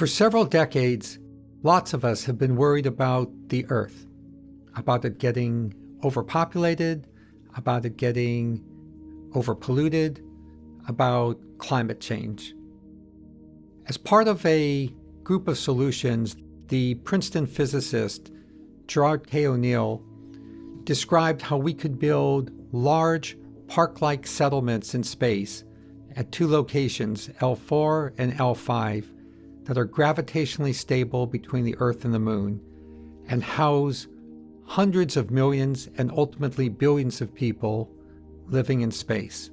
For several decades, lots of us have been worried about the Earth, about it getting overpopulated, about it getting overpolluted, about climate change. As part of a group of solutions, the Princeton physicist Gerry O'Neill described how we could build large park-like settlements in space at two locations, L4 and L5, that are gravitationally stable between the Earth and the Moon, and house hundreds of millions and ultimately billions of people living in space.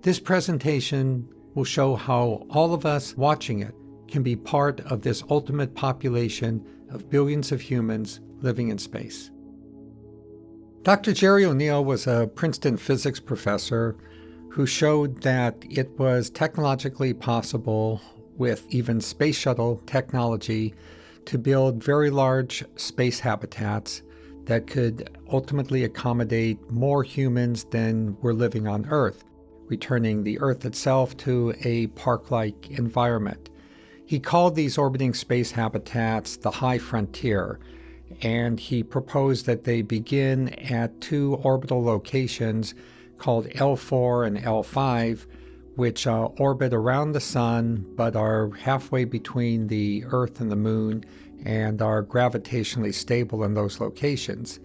This presentation will show how all of us watching it can be part of this ultimate population of billions of humans living in space. Dr. Gerry O'Neill was a Princeton physics professor who showed that it was technologically possible with even space shuttle technology to build very large space habitats that could ultimately accommodate more humans than were living on Earth, returning the Earth itself to a park-like environment. He called these orbiting space habitats the high frontier, and he proposed that they begin at two orbital locations called L4 and L5, which orbit around the Sun but are halfway between the Earth and the Moon and are gravitationally stable in those locations.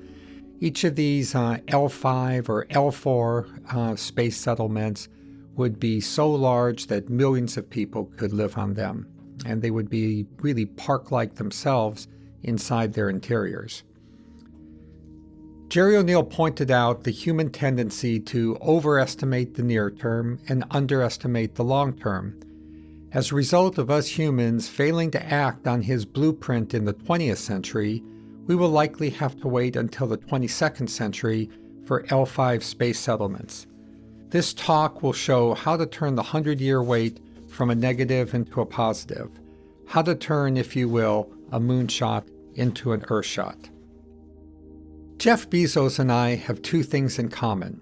Each of these L5 or L4 space settlements would be so large that millions of people could live on them, and they would be really park-like themselves inside their interiors. Gerry O'Neill pointed out the human tendency to overestimate the near term and underestimate the long term. As a result of us humans failing to act on his blueprint in the 20th century, we will likely have to wait until the 22nd century for L5 space settlements. This talk will show how to turn the 100-year wait from a negative into a positive, how to turn, if you will, a moonshot into an Earthshot. Jeff Bezos and I have two things in common.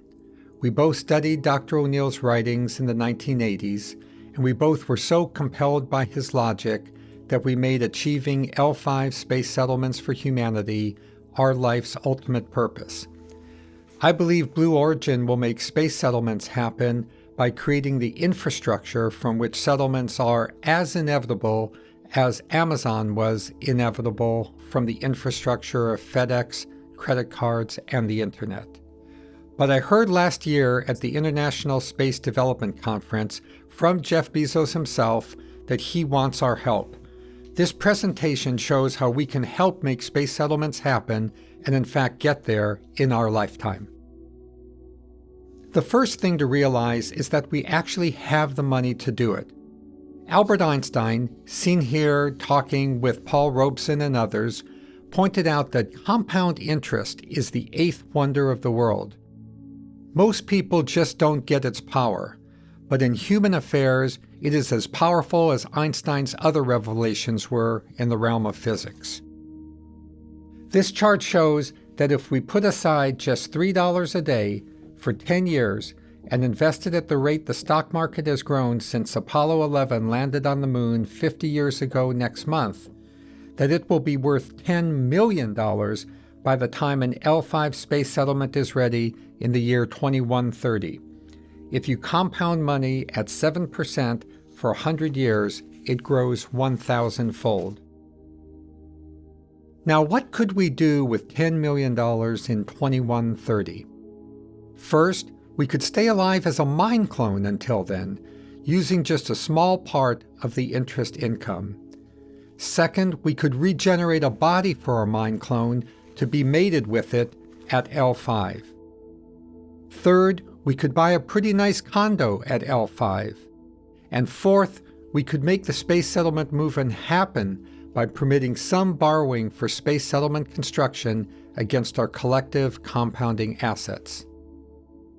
We both studied Dr. O'Neill's writings in the 1980s, and we both were so compelled by his logic that we made achieving L5 space settlements for humanity our life's ultimate purpose. I believe Blue Origin will make space settlements happen by creating the infrastructure from which settlements are as inevitable as Amazon was inevitable from the infrastructure of FedEx, credit cards, and the internet. But I heard last year at the International Space Development Conference from Jeff Bezos himself that he wants our help. This presentation shows how we can help make space settlements happen and in fact get there in our lifetime. The first thing to realize is that we actually have the money to do it. Albert Einstein, seen here talking with Paul Robeson and others, pointed out that compound interest is the eighth wonder of the world. Most people just don't get its power, but in human affairs, it is as powerful as Einstein's other revelations were in the realm of physics. This chart shows that if we put aside just $3 a day for 10 years and invested at the rate the stock market has grown since Apollo 11 landed on the moon 50 years ago next month, that it will be worth $10 million by the time an L5 space settlement is ready in the year 2130. If you compound money at 7% for 100 years, it grows 1,000-fold. Now, what could we do with $10 million in 2130? First, we could stay alive as a mind clone until then, using just a small part of the interest income. Second, we could regenerate a body for our mind clone to be mated with it at L5. Third, we could buy a pretty nice condo at L5. And fourth, we could make the space settlement movement happen by permitting some borrowing for space settlement construction against our collective compounding assets.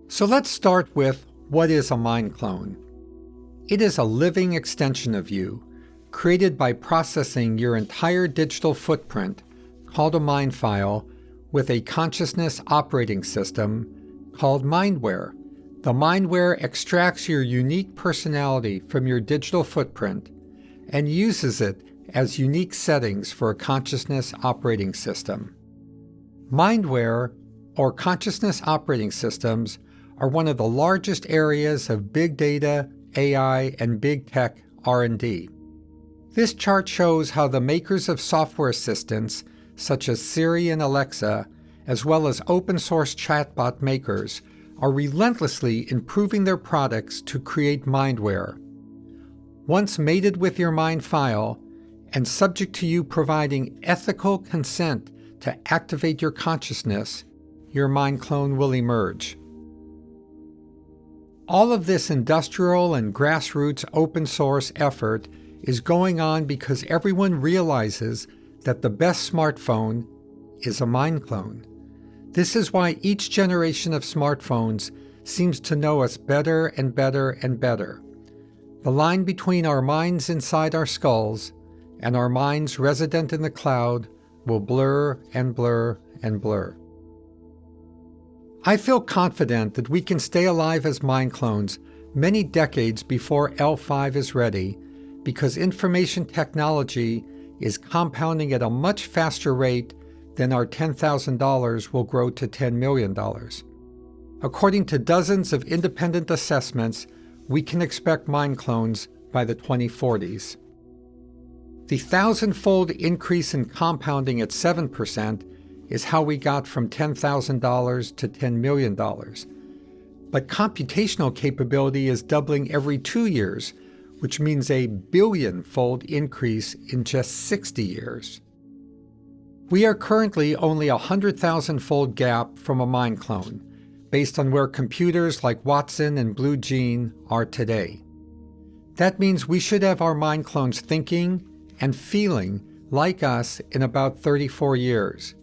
So let's start with what is a mind clone. It is a living extension of you, created by processing your entire digital footprint, called a mind file, with a consciousness operating system called mindware. The mindware extracts your unique personality from your digital footprint, and uses it as unique settings for a consciousness operating system. Mindware, or consciousness operating systems, are one of the largest areas of big data, AI, and big tech R&D. This chart shows how the makers of software assistants, such as Siri and Alexa, as well as open-source chatbot makers, are relentlessly improving their products to create mindware. Once mated with your mind file, and subject to you providing ethical consent to activate your consciousness, your mind clone will emerge. All of this industrial and grassroots open source effort is going on because everyone realizes that the best smartphone is a mind clone. This is why each generation of smartphones seems to know us better and better and better. The line between our minds inside our skulls and our minds resident in the cloud will blur and blur and blur. I feel confident that we can stay alive as mind clones many decades before L5 is ready, because information technology is compounding at a much faster rate than our $10,000 will grow to $10 million. According to dozens of independent assessments, we can expect mind clones by the 2040s. The 1,000-fold increase in compounding at 7% is how we got from $10,000 to $10 million. But computational capability is doubling every 2 years, which means a billion-fold increase in just 60 years. We are currently only a 100,000-fold gap from a mind clone, based on where computers like Watson and Blue Gene are today. That means we should have our mind clones thinking and feeling like us in about 34 years.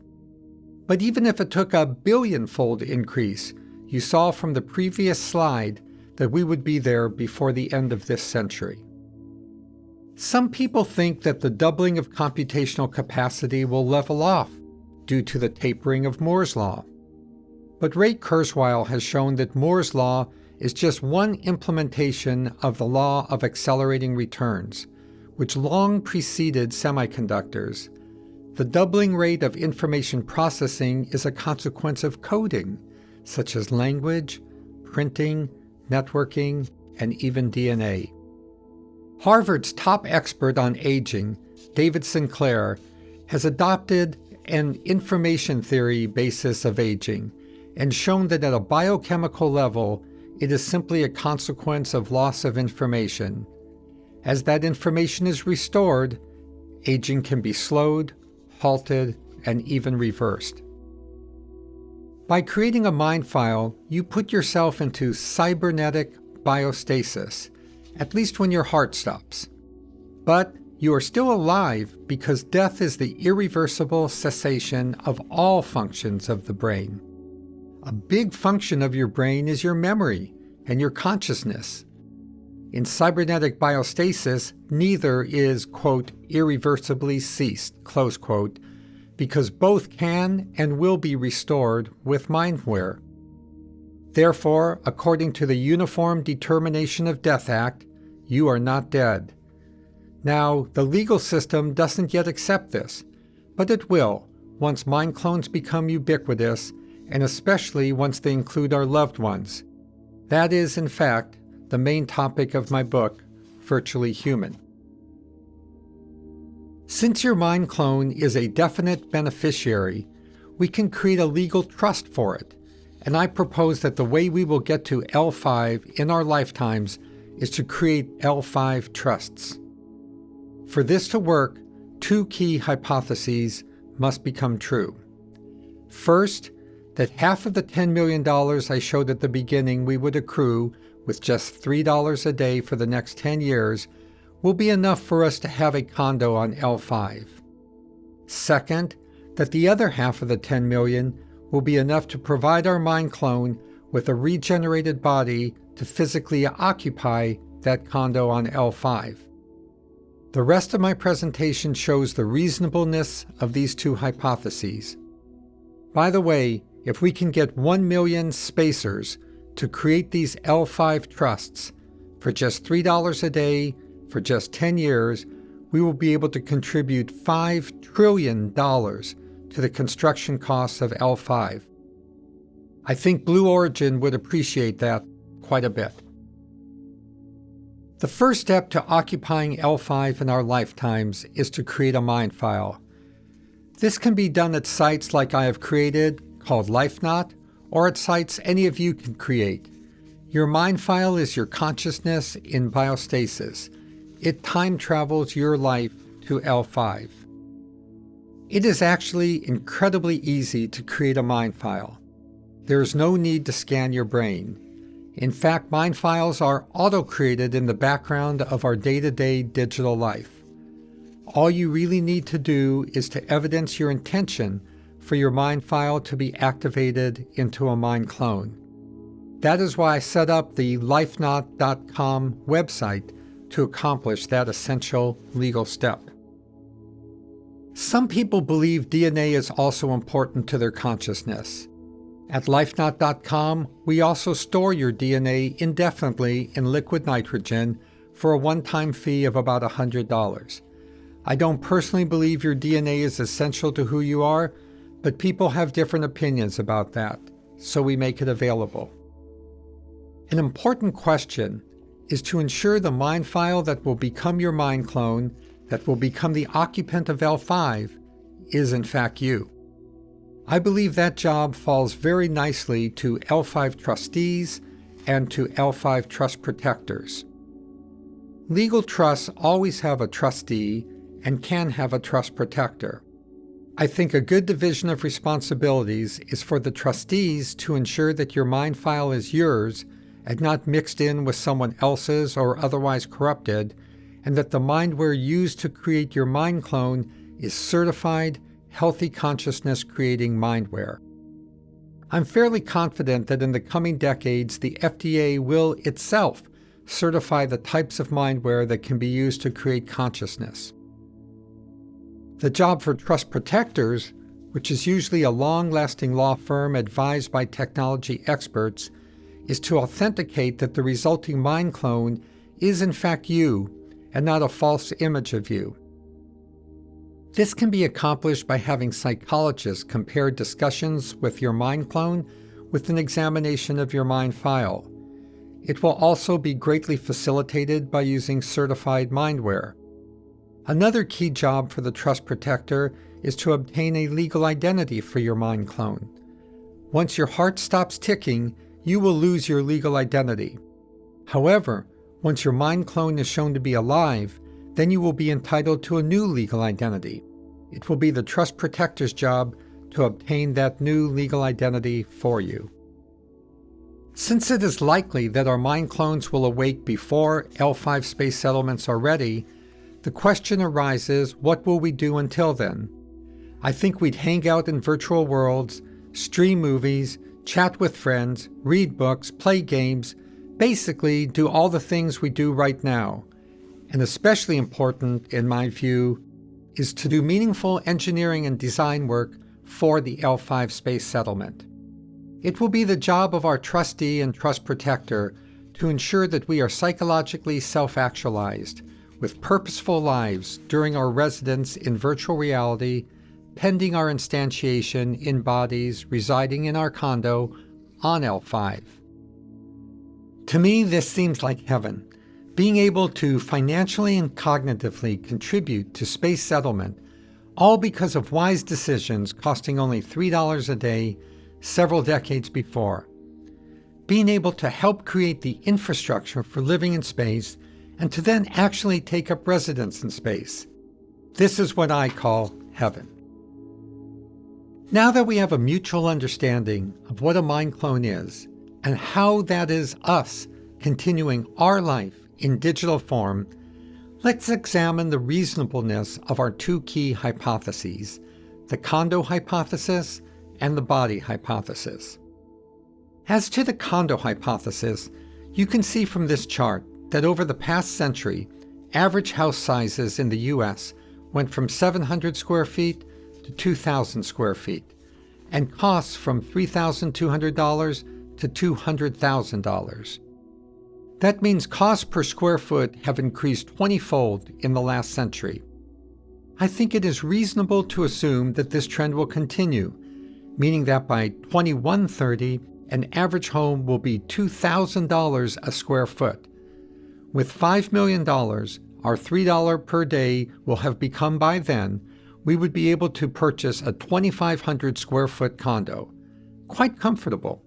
But even if it took a billion-fold increase, you saw from the previous slide that we would be there before the end of this century. Some people think that the doubling of computational capacity will level off due to the tapering of Moore's law. But Ray Kurzweil has shown that Moore's law is just one implementation of the law of accelerating returns, which long preceded semiconductors. The doubling rate of information processing is a consequence of coding, such as language, printing, networking, and even DNA. Harvard's top expert on aging, David Sinclair, has adopted an information theory basis of aging and shown that at a biochemical level, it is simply a consequence of loss of information. As that information is restored, aging can be slowed, halted, and even reversed. By creating a mind file, you put yourself into cybernetic biostasis, at least when your heart stops. But you are still alive because death is the irreversible cessation of all functions of the brain. A big function of your brain is your memory and your consciousness. In cybernetic biostasis, neither is, quote, irreversibly ceased, close quote, because both can and will be restored with mindware. Therefore, according to the Uniform Determination of Death Act, you are not dead. Now, the legal system doesn't yet accept this, but it will once mind clones become ubiquitous, and especially once they include our loved ones. That is, in fact, the main topic of my book, Virtually Human. Since your mind clone is a definite beneficiary, we can create a legal trust for it, and I propose that the way we will get to L5 in our lifetimes is to create L5 trusts. For this to work, two key hypotheses must become true. First, that half of the $10 million I showed at the beginning we would accrue with just $3 a day for the next 10 years will be enough for us to have a condo on L5. Second, that the other half of the $10 million will be enough to provide our mind clone with a regenerated body to physically occupy that condo on L5. The rest of my presentation shows the reasonableness of these two hypotheses. By the way, if we can get 1 million spacers to create these L5 trusts for just $3 a day for just 10 years, we will be able to contribute $5 trillion to the construction costs of L5. I think Blue Origin would appreciate that quite a bit. The first step to occupying L5 in our lifetimes is to create a mind file. This can be done at sites like I have created, called LifeNaut, or at sites any of you can create. Your mind file is your consciousness in biostasis. It time travels your life to L5. It is actually incredibly easy to create a mind file. There is no need to scan your brain. In fact, mind files are auto-created in the background of our day-to-day digital life. All you really need to do is to evidence your intention for your mind file to be activated into a mind clone. That is why I set up the lifenaut.com website to accomplish that essential legal step. Some people believe DNA is also important to their consciousness. At lifenaut.com, we also store your DNA indefinitely in liquid nitrogen for a one-time fee of about $100. I don't personally believe your DNA is essential to who you are, but people have different opinions about that, so we make it available. An important question is to ensure the mind file that will become your mind clone, that will become the occupant of L5, is in fact you. I believe that job falls very nicely to L5 trustees and to L5 trust protectors. Legal trusts always have a trustee and can have a trust protector. I think a good division of responsibilities is for the trustees to ensure that your mind file is yours and not mixed in with someone else's or otherwise corrupted, and that the mindware used to create your mind clone is certified, healthy consciousness creating mindware. I'm fairly confident that in the coming decades, the FDA will itself certify the types of mindware that can be used to create consciousness. The job for trust protectors, which is usually a long-lasting law firm advised by technology experts, is to authenticate that the resulting mind clone is in fact you and not a false image of you. This can be accomplished by having psychologists compare discussions with your mind clone with an examination of your mind file. It will also be greatly facilitated by using certified mindware. Another key job for the trust protector is to obtain a legal identity for your mind clone. Once your heart stops ticking, you will lose your legal identity. However, once your mind clone is shown to be alive, then you will be entitled to a new legal identity. It will be the trust protector's job to obtain that new legal identity for you. Since it is likely that our mind clones will awake before L5 space settlements are ready, the question arises, what will we do until then? I think we'd hang out in virtual worlds, stream movies, chat with friends, read books, play games, basically do all the things we do right now. And especially important, in my view, is to do meaningful engineering and design work for the L5 space settlement. It will be the job of our trustee and trust protector to ensure that we are psychologically self-actualized, with purposeful lives during our residence in virtual reality, pending our instantiation in bodies residing in our condo on L5. To me, this seems like heaven. Being able to financially and cognitively contribute to space settlement, all because of wise decisions costing only $3 a day several decades before. Being able to help create the infrastructure for living in space and to then actually take up residence in space. This is what I call heaven. Now that we have a mutual understanding of what a mind clone is and how that is us continuing our life in digital form, let's examine the reasonableness of our two key hypotheses, the condo hypothesis and the body hypothesis. As to the condo hypothesis, you can see from this chart that over the past century, average house sizes in the U.S. went from 700 square feet to 2,000 square feet, and costs from $3,200 to $200,000. That means costs per square foot have increased 20-fold in the last century. I think it is reasonable to assume that this trend will continue, meaning that by 2130, an average home will be $2,000 a square foot. With $5 million, our $3 per day will have become by then, we would be able to purchase a 2,500 square foot condo. Quite comfortable.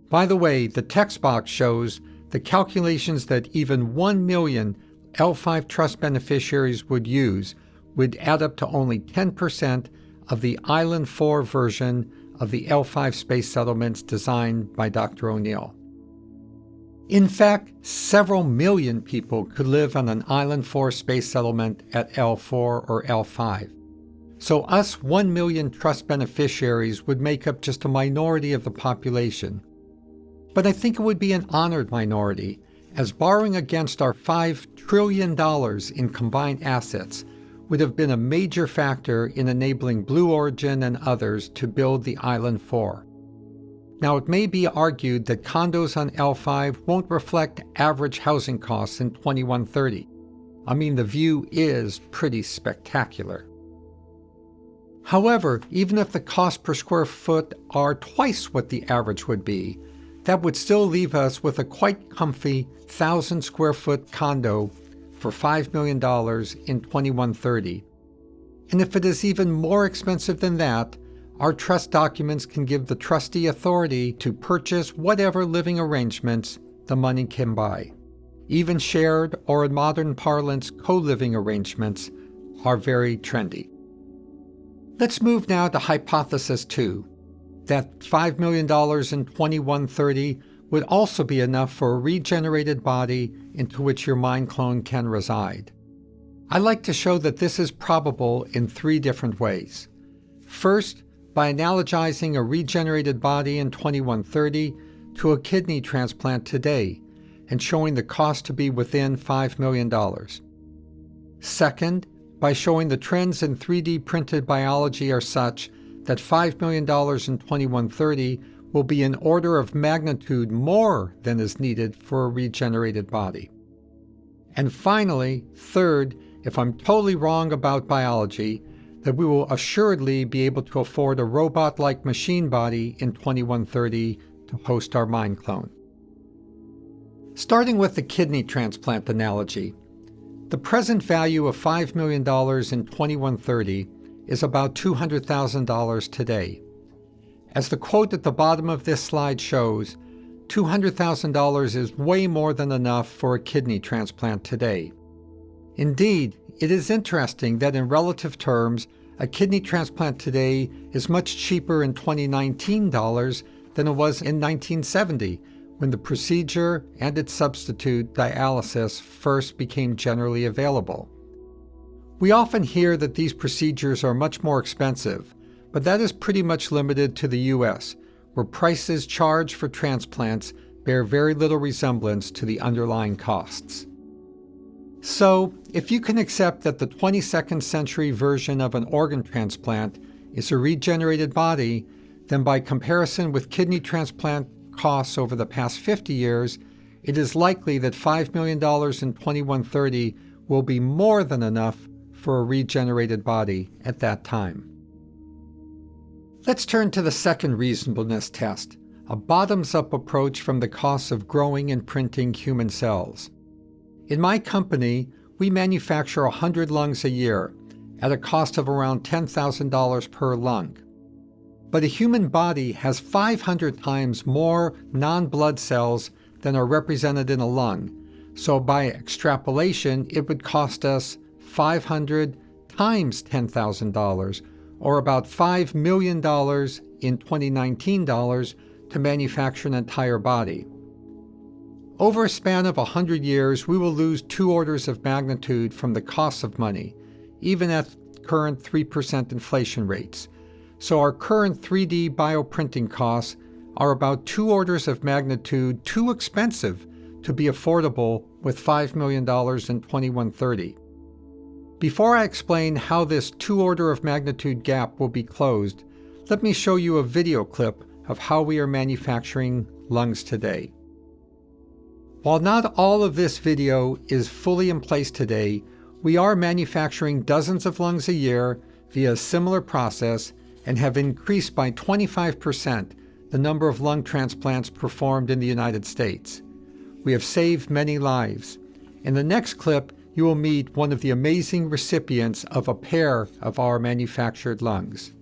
By the way, the text box shows the calculations that even 1 million L5 trust beneficiaries would use would add up to only 10% of the Island 4 version of the L5 space settlements designed by Dr. O'Neill. In fact, several million people could live on an Island 4 space settlement at L4 or L5. So us 1 million trust beneficiaries would make up just a minority of the population. But I think it would be an honored minority, as borrowing against our $5 trillion in combined assets would have been a major factor in enabling Blue Origin and others to build the Island 4. Now, it may be argued that condos on L5 won't reflect average housing costs in 2130. I mean, the view is pretty spectacular. However, even if the cost per square foot are twice what the average would be, that would still leave us with a quite comfy 1,000 square foot condo for $5 million in 2130. And if it is even more expensive than that, our trust documents can give the trustee authority to purchase whatever living arrangements the money can buy. Even shared, or in modern parlance, co-living arrangements are very trendy. Let's move now to hypothesis 2, that $5 million in 2130 would also be enough for a regenerated body into which your mind clone can reside. I like to show that this is probable in 3 different ways. First, by analogizing a regenerated body in 2130 to a kidney transplant today and showing the cost to be within $5 million. Second, by showing the trends in 3D printed biology are such that $5 million in 2130 will be an order of magnitude more than is needed for a regenerated body. And finally, third, if I'm totally wrong about biology, that we will assuredly be able to afford a robot-like machine body in 2130 to host our mind clone. Starting with the kidney transplant analogy, the present value of $5 million in 2130 is about $200,000 today. As the quote at the bottom of this slide shows, $200,000 is way more than enough for a kidney transplant today. Indeed, it is interesting that in relative terms, a kidney transplant today is much cheaper in 2019 dollars than it was in 1970, when the procedure and its substitute, dialysis, first became generally available. We often hear that these procedures are much more expensive, but that is pretty much limited to the US, where prices charged for transplants bear very little resemblance to the underlying costs. So, if you can accept that the 22nd century version of an organ transplant is a regenerated body, then by comparison with kidney transplant costs over the past 50 years, it is likely that $5 million in 2130 will be more than enough for a regenerated body at that time. Let's turn to the second reasonableness test, a bottoms-up approach from the costs of growing and printing human cells. In my company, we manufacture 100 lungs a year at a cost of around $10,000 per lung. But a human body has 500 times more non-blood cells than are represented in a lung, so by extrapolation, it would cost us 500 times $10,000, or about $5 million in 2019 dollars to manufacture an entire body. Over a span of 100 years, we will lose 2 orders of magnitude from the cost of money, even at current 3% inflation rates. So our current 3D bioprinting costs are about 2 orders of magnitude too expensive to be affordable with $5 million in 2130. Before I explain how this 2 order of magnitude gap will be closed, let me show you a video clip of how we are manufacturing lungs today. While not all of this video is fully in place today, we are manufacturing dozens of lungs a year via a similar process and have increased by 25% the number of lung transplants performed in the United States. We have saved many lives. In the next clip, you will meet one of the amazing recipients of a pair of our manufactured lungs.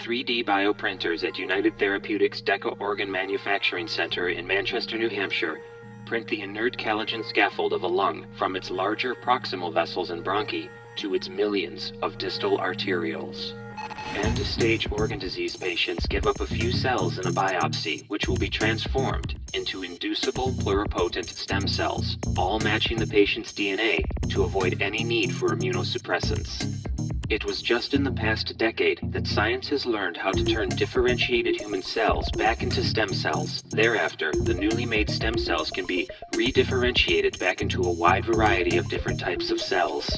3D bioprinters at United Therapeutics DECA Organ Manufacturing Center in Manchester, New Hampshire, print the inert collagen scaffold of a lung from its larger proximal vessels and bronchi to its millions of distal arterioles. End-stage organ disease patients give up a few cells in a biopsy, which will be transformed into inducible pluripotent stem cells, all matching the patient's DNA to avoid any need for immunosuppressants. It was just in the past decade that science has learned how to turn differentiated human cells back into stem cells. Thereafter, the newly made stem cells can be redifferentiated back into a wide variety of different types of cells.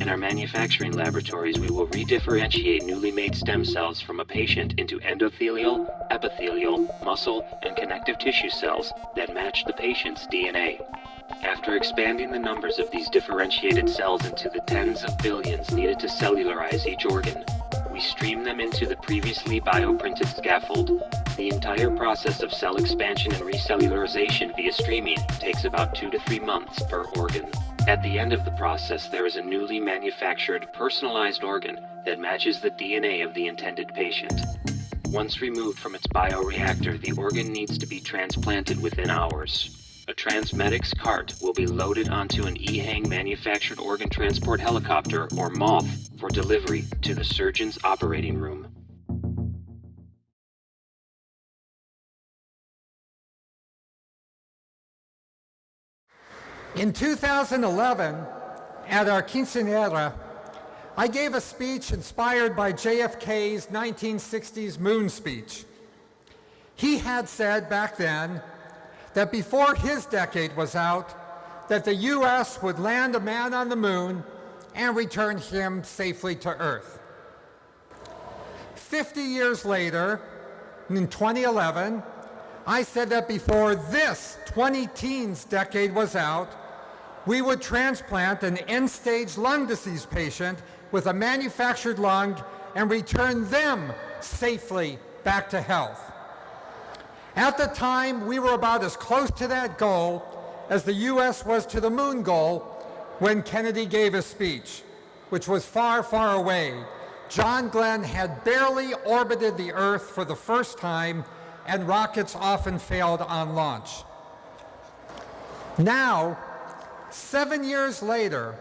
In our manufacturing laboratories, we will redifferentiate newly made stem cells from a patient into endothelial, epithelial, muscle, and connective tissue cells that match the patient's DNA. After expanding the numbers of these differentiated cells into the tens of billions needed to cellularize each organ, we stream them into the previously bioprinted scaffold. The entire process of cell expansion and recellularization via streaming takes about 2 to 3 months per organ. At the end of the process, there is a newly manufactured, personalized organ that matches the DNA of the intended patient. Once removed from its bioreactor, the organ needs to be transplanted within hours. A TransMedics cart will be loaded onto an EHang manufactured organ transport helicopter, or MOTH, for delivery to the surgeon's operating room. In 2011, at our quinceañera, I gave a speech inspired by JFK's 1960s moon speech. He had said back then that before his decade was out, that the US would land a man on the moon and return him safely to Earth. 50 years later, in 2011, I said that before this 20-teens decade was out, we would transplant an end-stage lung disease patient with a manufactured lung and return them safely back to health. At the time, we were about as close to that goal as the US was to the moon goal when Kennedy gave his speech, which was far, far away. John Glenn had barely orbited the Earth for the first time, and rockets often failed on launch. Now, 7 years later,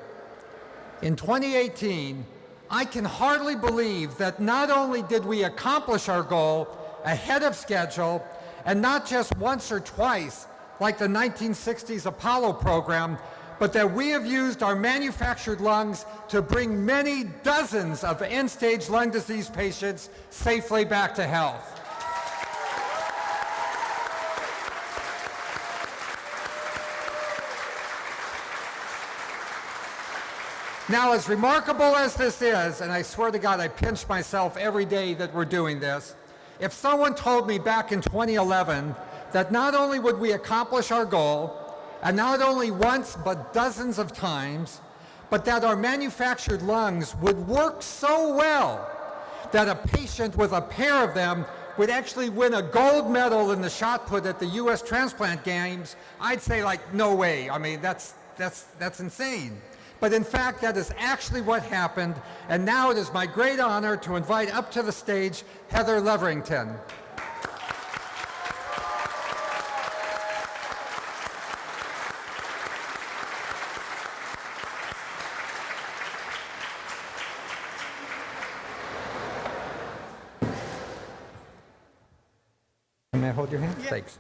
in 2018, I can hardly believe that not only did we accomplish our goal ahead of schedule, and not just once or twice like the 1960s Apollo program, but that we have used our manufactured lungs to bring many dozens of end-stage lung disease patients safely back to health. Now, as remarkable as this is, and I swear to God, I pinch myself every day that we're doing this, if someone told me back in 2011 that not only would we accomplish our goal, and not only once but dozens of times, but that our manufactured lungs would work so well that a patient with a pair of them would actually win a gold medal in the shot put at the US Transplant Games, I'd say, like, no way. I mean, that's insane. But in fact, that is actually what happened, and now it is my great honor to invite up to the stage Heather Leverington. May I hold your hand? Yeah. Thanks.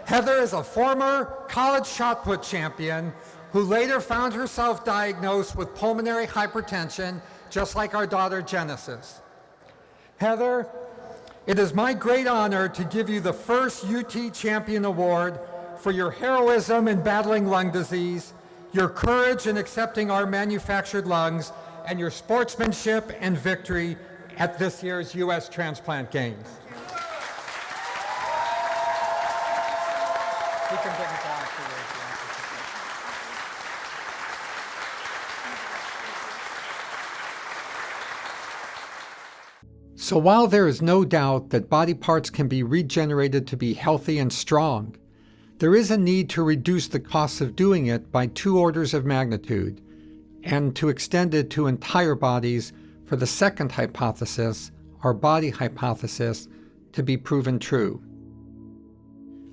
Heather is a former college shot put champion who later found herself diagnosed with pulmonary hypertension, just like our daughter Genesis. Heather, it is my great honor to give you the first UT Champion Award for your heroism in battling lung disease, your courage in accepting our manufactured lungs, and your sportsmanship and victory at this year's US Transplant Games. You can bring it back to you. So while there is no doubt that body parts can be regenerated to be healthy and strong, there is a need to reduce the costs of doing it by 2 orders of magnitude, and to extend it to entire bodies for the second hypothesis, our body hypothesis, to be proven true.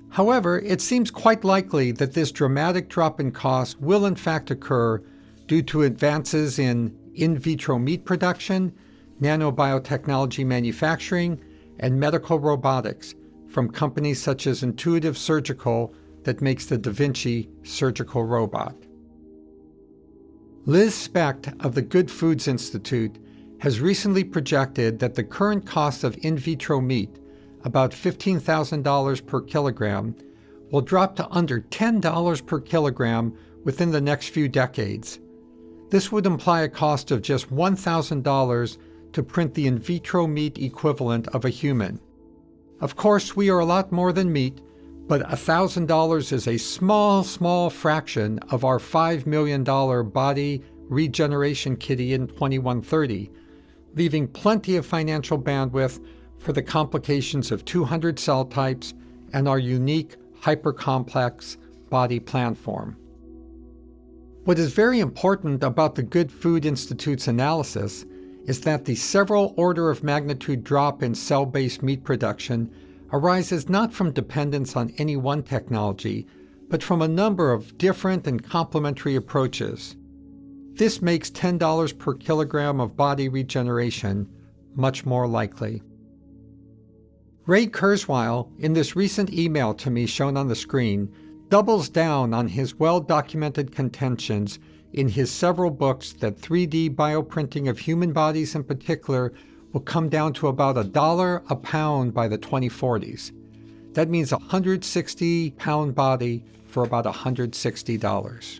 However, it seems quite likely that this dramatic drop in cost will in fact occur due to advances in vitro meat production, nanobiotechnology manufacturing, and medical robotics from companies such as Intuitive Surgical that makes the Da Vinci surgical robot. Liz Specht of the Good Foods Institute has recently projected that the current cost of in vitro meat, about $15,000 per kilogram, will drop to under $10 per kilogram within the next few decades. This would imply a cost of just $1,000 to print the in vitro meat equivalent of a human. Of course, we are a lot more than meat, but $1,000 is a small fraction of our $5 million body regeneration kitty in 2130, leaving plenty of financial bandwidth for the complications of 200 cell types and our unique hypercomplex body planform. What is very important about the Good Food Institute's analysis is that the several order of magnitude drop in cell-based meat production arises not from dependence on any one technology, but from a number of different and complementary approaches. This makes $10 per kilogram of body regeneration much more likely. Ray Kurzweil, in this recent email to me shown on the screen, doubles down on his well-documented contentions in his several books that 3D bioprinting of human bodies in particular will come down to about $1 a pound by the 2040s. That means a 160-pound body for about $160.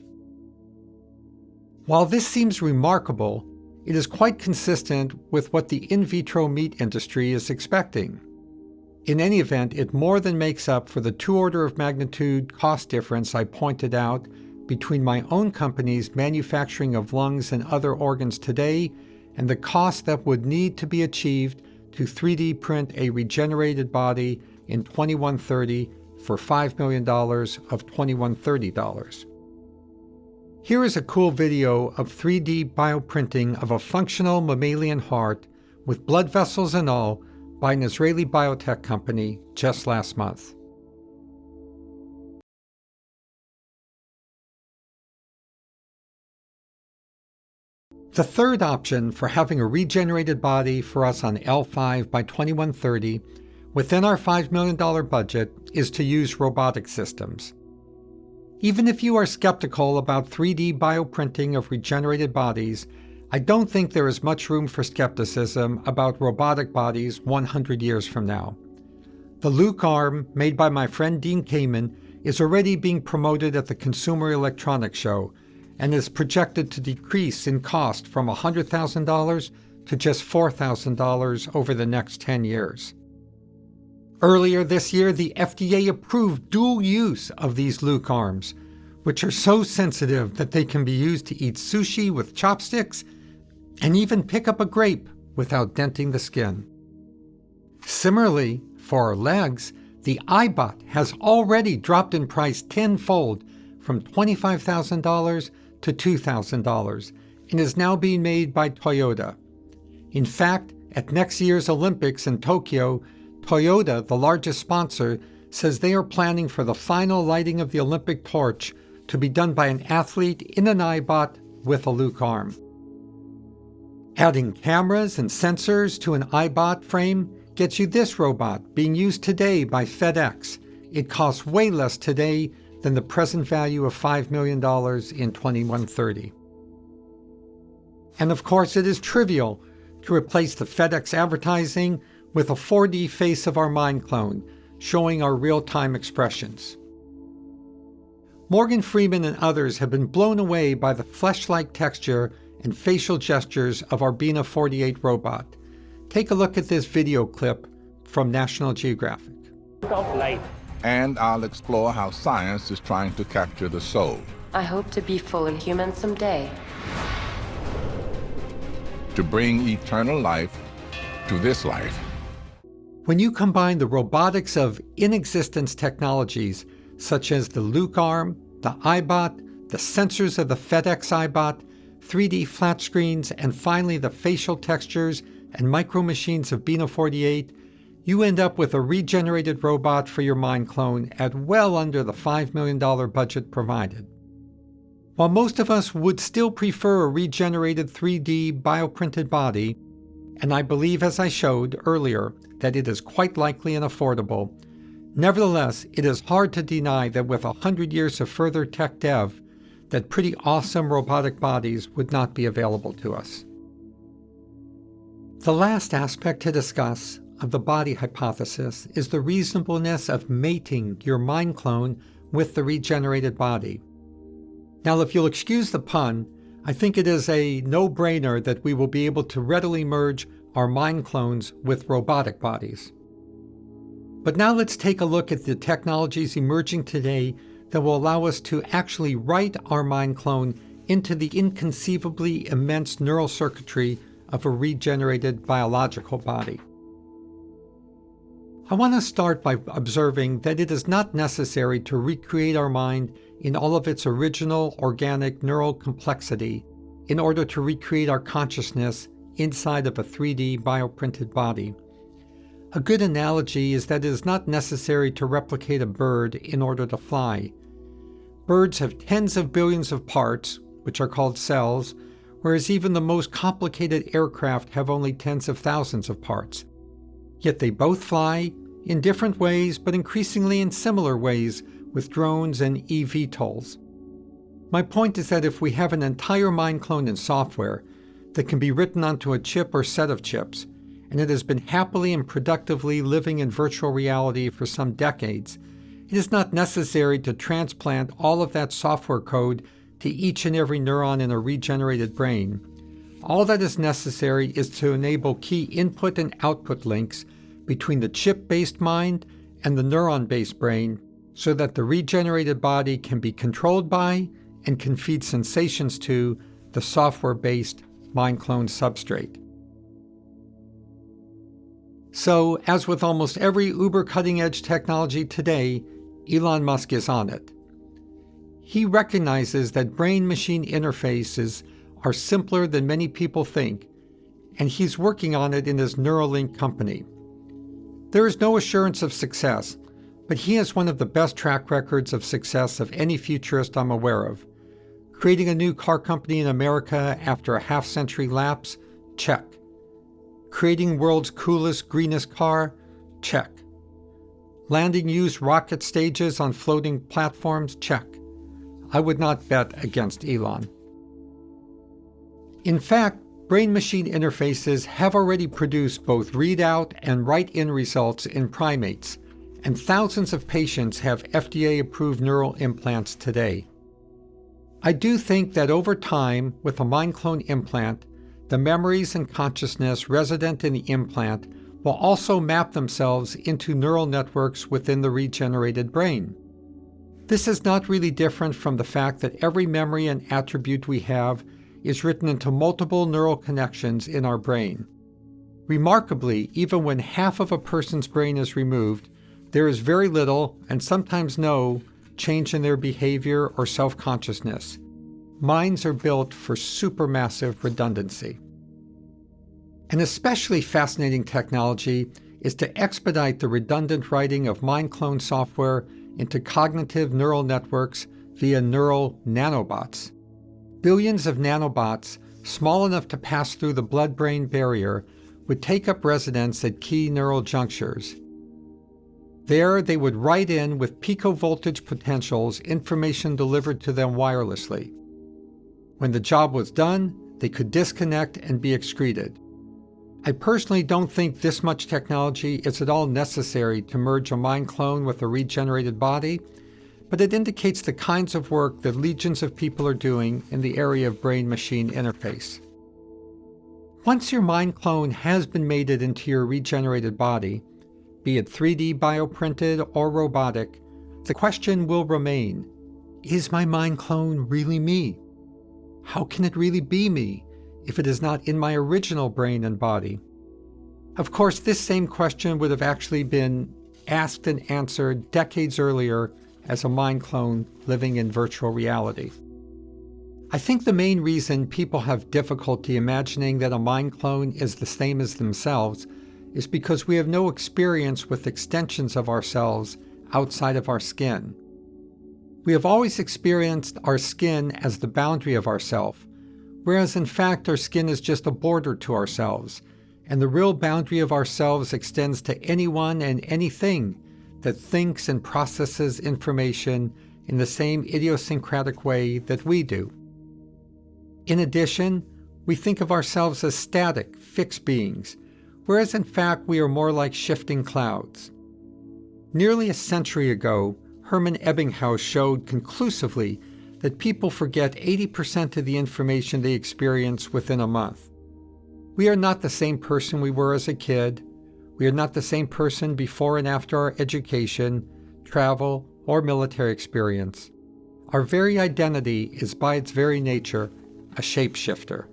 While this seems remarkable, it is quite consistent with what the in vitro meat industry is expecting. In any event, it more than makes up for the 2 order of magnitude cost difference I pointed out between my own company's manufacturing of lungs and other organs today and the cost that would need to be achieved to 3D print a regenerated body in 2130 for $5 million of 2130 dollars. Here is a cool video of 3D bioprinting of a functional mammalian heart with blood vessels and all by an Israeli biotech company just last month. The third option for having a regenerated body for us on L5 by 2130 within our $5 million budget is to use robotic systems. Even if you are skeptical about 3D bioprinting of regenerated bodies, I don't think there is much room for skepticism about robotic bodies 100 years from now. The Luke arm, made by my friend Dean Kamen, is already being promoted at the Consumer Electronics Show and is projected to decrease in cost from $100,000 to just $4,000 over the next 10 years. Earlier this year, the FDA approved dual use of these Luke arms, which are so sensitive that they can be used to eat sushi with chopsticks and even pick up a grape without denting the skin. Similarly, for our legs, the iBot has already dropped in price tenfold from $25,000 to $2,000 and is now being made by Toyota. In fact, at next year's Olympics in Tokyo, Toyota, the largest sponsor, says they are planning for the final lighting of the Olympic torch to be done by an athlete in an iBot with a Luke arm. Adding cameras and sensors to an iBot frame gets you this robot being used today by FedEx. It costs way less today than the present value of $5 million in 2130. And of course, it is trivial to replace the FedEx advertising with a 4D face of our mind clone, showing our real-time expressions. Morgan Freeman and others have been blown away by the flesh-like texture and facial gestures of our Bina 48 robot. Take a look at this video clip from National Geographic. And I'll explore how science is trying to capture the soul. I hope to be fully human someday. To bring eternal life to this life. When you combine the robotics of in-existence technologies, such as the Luke arm, the iBot, the sensors of the FedEx iBot, 3D flat screens, and finally the facial textures and micro machines of Bina 48, you end up with a regenerated robot for your mind clone at well under the $5 million budget provided. While most of us would still prefer a regenerated 3D bioprinted body, and I believe, as I showed earlier, that it is quite likely and affordable, nevertheless, it is hard to deny that with 100 years of further tech dev, that pretty awesome robotic bodies would not be available to us. The last aspect to discuss of the body hypothesis is the reasonableness of mating your mind clone with the regenerated body. Now, if you'll excuse the pun, I think it is a no-brainer that we will be able to readily merge our mind clones with robotic bodies. But now let's take a look at the technologies emerging today that will allow us to actually write our mind clone into the inconceivably immense neural circuitry of a regenerated biological body. I want to start by observing that it is not necessary to recreate our mind in all of its original organic neural complexity in order to recreate our consciousness inside of a 3D bioprinted body. A good analogy is that it is not necessary to replicate a bird in order to fly. Birds have tens of billions of parts, which are called cells, whereas even the most complicated aircraft have only tens of thousands of parts. Yet they both fly in different ways, but increasingly in similar ways with drones and eVTOLs. My point is that if we have an entire mind clone in software that can be written onto a chip or set of chips, and it has been happily and productively living in virtual reality for some decades, it is not necessary to transplant all of that software code to each and every neuron in a regenerated brain. All that is necessary is to enable key input and output links between the chip-based mind and the neuron-based brain so that the regenerated body can be controlled by and can feed sensations to the software-based mind clone substrate. So, as with almost every uber cutting-edge technology today, Elon Musk is on it. He recognizes that brain-machine interfaces are simpler than many people think, and he's working on it in his Neuralink company. There is no assurance of success, but he has one of the best track records of success of any futurist I'm aware of. Creating a new car company in America after a half-century lapse? Check. Creating world's coolest, greenest car? Check. Landing used rocket stages on floating platforms? Check. I would not bet against Elon. In fact, brain-machine interfaces have already produced both readout and write-in results in primates, and thousands of patients have FDA-approved neural implants today. I do think that over time, with a mind clone implant, the memories and consciousness resident in the implant will also map themselves into neural networks within the regenerated brain. This is not really different from the fact that every memory and attribute we have is written into multiple neural connections in our brain. Remarkably, even when half of a person's brain is removed, there is very little, and sometimes no, change in their behavior or self-consciousness. Minds are built for supermassive redundancy. An especially fascinating technology is to expedite the redundant writing of mind clone software into cognitive neural networks via neural nanobots. Billions of nanobots, small enough to pass through the blood-brain barrier, would take up residence at key neural junctures. There, they would write in with picovoltage potentials information delivered to them wirelessly. When the job was done, they could disconnect and be excreted. I personally don't think this much technology is at all necessary to merge a mind clone with a regenerated body, but it indicates the kinds of work that legions of people are doing in the area of brain-machine interface. Once your mind clone has been mated into your regenerated body, be it 3D bioprinted or robotic, the question will remain, is my mind clone really me? How can it really be me if it is not in my original brain and body? Of course, this same question would have actually been asked and answered decades earlier as a mind clone living in virtual reality. I think the main reason people have difficulty imagining that a mind clone is the same as themselves is because we have no experience with extensions of ourselves outside of our skin. We have always experienced our skin as the boundary of ourself, whereas in fact our skin is just a border to ourselves, and the real boundary of ourselves extends to anyone and anything that thinks and processes information in the same idiosyncratic way that we do. In addition, we think of ourselves as static, fixed beings, whereas in fact we are more like shifting clouds. Nearly a century ago, Hermann Ebbinghaus showed conclusively that people forget 80% of the information they experience within a month. We are not the same person we were as a kid. We are not the same person before and after our education, travel, or military experience. Our very identity is by its very nature a shapeshifter.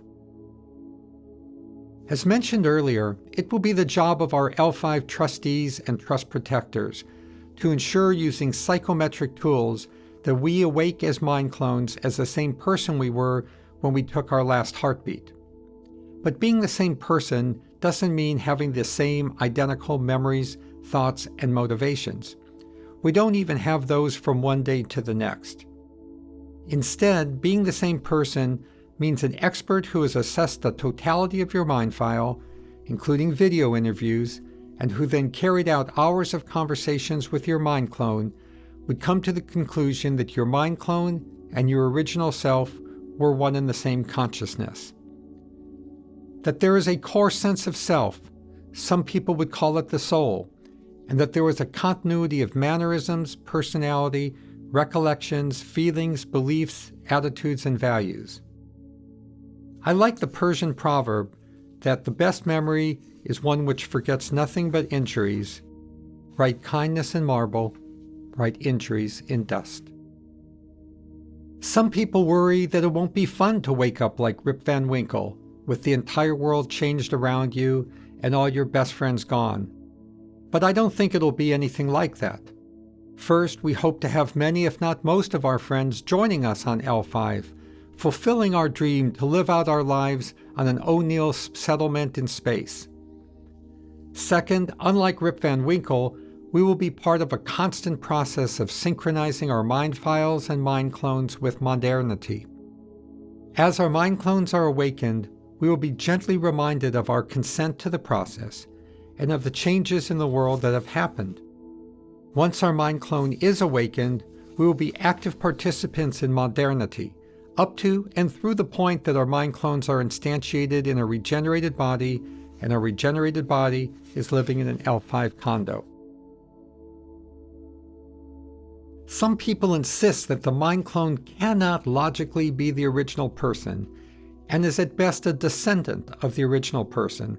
As mentioned earlier, it will be the job of our L5 trustees and trust protectors to ensure using psychometric tools that we awake as mind clones as the same person we were when we took our last heartbeat. But being the same person doesn't mean having the same identical memories, thoughts, and motivations. We don't even have those from one day to the next. Instead, being the same person means an expert who has assessed the totality of your mind file, including video interviews, and who then carried out hours of conversations with your mind clone, would come to the conclusion that your mind clone and your original self were one and the same consciousness. That there is a core sense of self, some people would call it the soul, and that there was a continuity of mannerisms, personality, recollections, feelings, beliefs, attitudes, and values. I like the Persian proverb that the best memory is one which forgets nothing but injuries. Write kindness in marble, write injuries in dust. Some people worry that it won't be fun to wake up like Rip Van Winkle, with the entire world changed around you and all your best friends gone. But I don't think it'll be anything like that. First, we hope to have many, if not most, of our friends joining us on L5, fulfilling our dream to live out our lives on an O'Neill settlement in space. Second, unlike Rip Van Winkle, we will be part of a constant process of synchronizing our mind files and mind clones with modernity. As our mind clones are awakened, we will be gently reminded of our consent to the process and of the changes in the world that have happened. Once our mind clone is awakened, we will be active participants in modernity, up to and through the point that our mind clones are instantiated in a regenerated body, and our regenerated body is living in an L5 condo. Some people insist that the mind clone cannot logically be the original person, and is at best a descendant of the original person.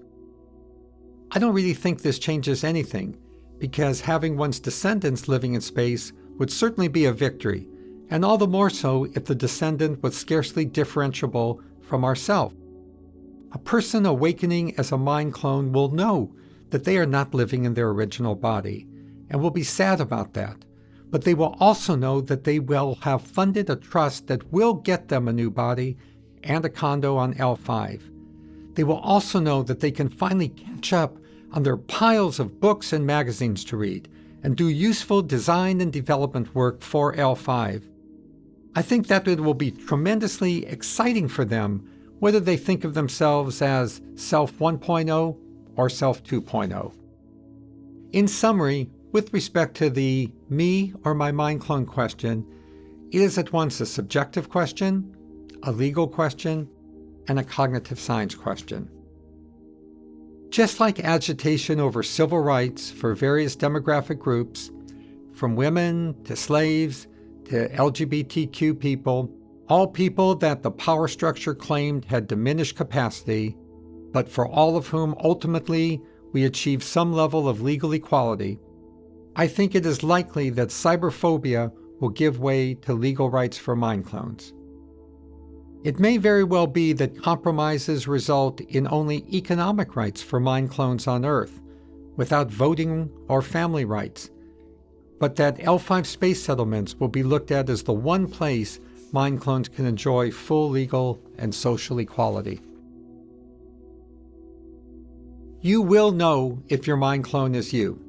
I don't really think this changes anything, because having one's descendants living in space would certainly be a victory, and all the more so if the descendant was scarcely differentiable from ourself. A person awakening as a mind clone will know that they are not living in their original body, and will be sad about that, but they will also know that they will have funded a trust that will get them a new body and a condo on L5. They will also know that they can finally catch up on their piles of books and magazines to read, and do useful design and development work for L5. I think that it will be tremendously exciting for them, whether they think of themselves as Self 1.0 or Self 2.0. In summary, with respect to the me or my mind clone question, it is at once a subjective question, a legal question, and a cognitive science question. Just like agitation over civil rights for various demographic groups, from women to slaves to LGBTQ people, all people that the power structure claimed had diminished capacity, but for all of whom ultimately we achieved some level of legal equality, I think it is likely that cyberphobia will give way to legal rights for mind clones. It may very well be that compromises result in only economic rights for mind clones on Earth, without voting or family rights, but that L5 space settlements will be looked at as the one place mind clones can enjoy full legal and social equality. You will know if your mind clone is you.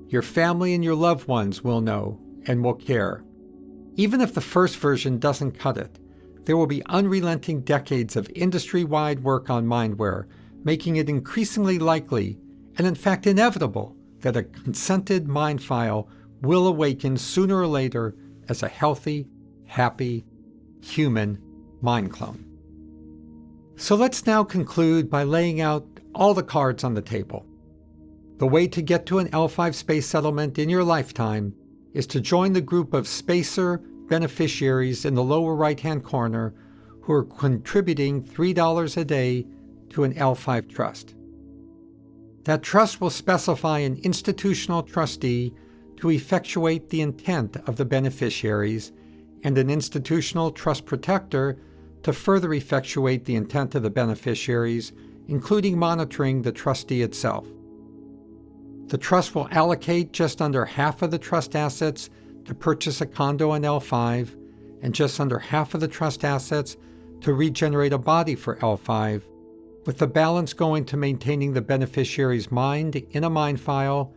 Your family and your loved ones will know and will care. Even if the first version doesn't cut it, there will be unrelenting decades of industry-wide work on mindware, making it increasingly likely, and in fact inevitable, that a consented mind file will awaken sooner or later as a healthy, happy, human mind clone. So let's now conclude by laying out all the cards on the table. The way to get to an L5 space settlement in your lifetime is to join the group of spacer beneficiaries in the lower right-hand corner who are contributing $3 a day to an L5 trust. That trust will specify an institutional trustee to effectuate the intent of the beneficiaries and an institutional trust protector to further effectuate the intent of the beneficiaries, including monitoring the trustee itself. The trust will allocate just under half of the trust assets to purchase a condo in L5 and just under half of the trust assets to regenerate a body for L5, with the balance going to maintaining the beneficiary's mind in a mind file,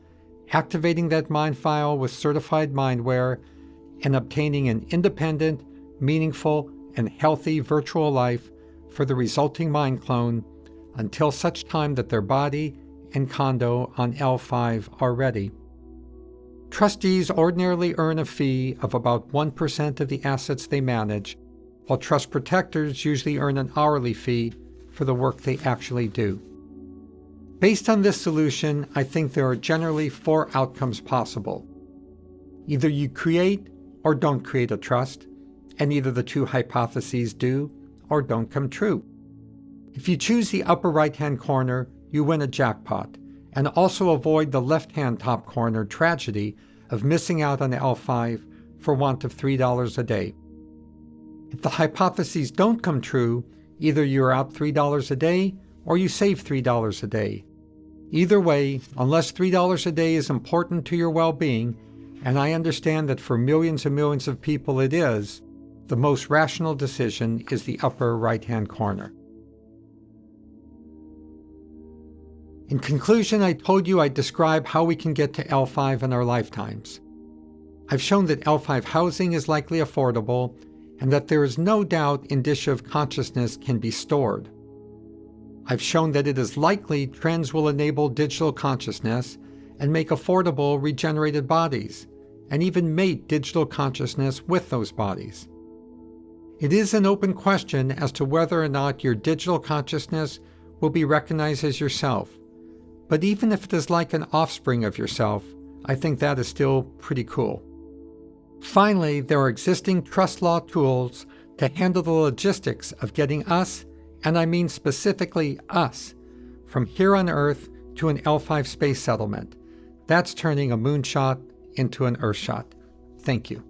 activating that mind file with certified mindware, and obtaining an independent, meaningful, and healthy virtual life for the resulting mind clone until such time that their body and condo on L5 are ready. Trustees ordinarily earn a fee of about 1% of the assets they manage, while trust protectors usually earn an hourly fee for the work they actually do. Based on this solution, I think there are generally 4 outcomes possible. Either you create or don't create a trust, and either the 2 hypotheses do or don't come true. If you choose the upper right-hand corner, you win a jackpot, and also avoid the left-hand top corner tragedy of missing out on L5 for want of $3 a day. If the hypotheses don't come true, either you're out $3 a day or you save $3 a day. Either way, unless $3 a day is important to your well-being, and I understand that for millions and millions of people it is, the most rational decision is the upper right-hand corner. In conclusion, I told you I'd describe how we can get to L5 in our lifetimes. I've shown that L5 housing is likely affordable, and that there is no doubt indicia of consciousness can be stored. I've shown that it is likely trends will enable digital consciousness and make affordable regenerated bodies, and even mate digital consciousness with those bodies. It is an open question as to whether or not your digital consciousness will be recognized as yourself, but even if it is like an offspring of yourself, I think that is still pretty cool. Finally, there are existing trust law tools to handle the logistics of getting us, and I mean specifically us, from here on Earth to an L5 space settlement. That's turning a moonshot into an Earthshot. Thank you.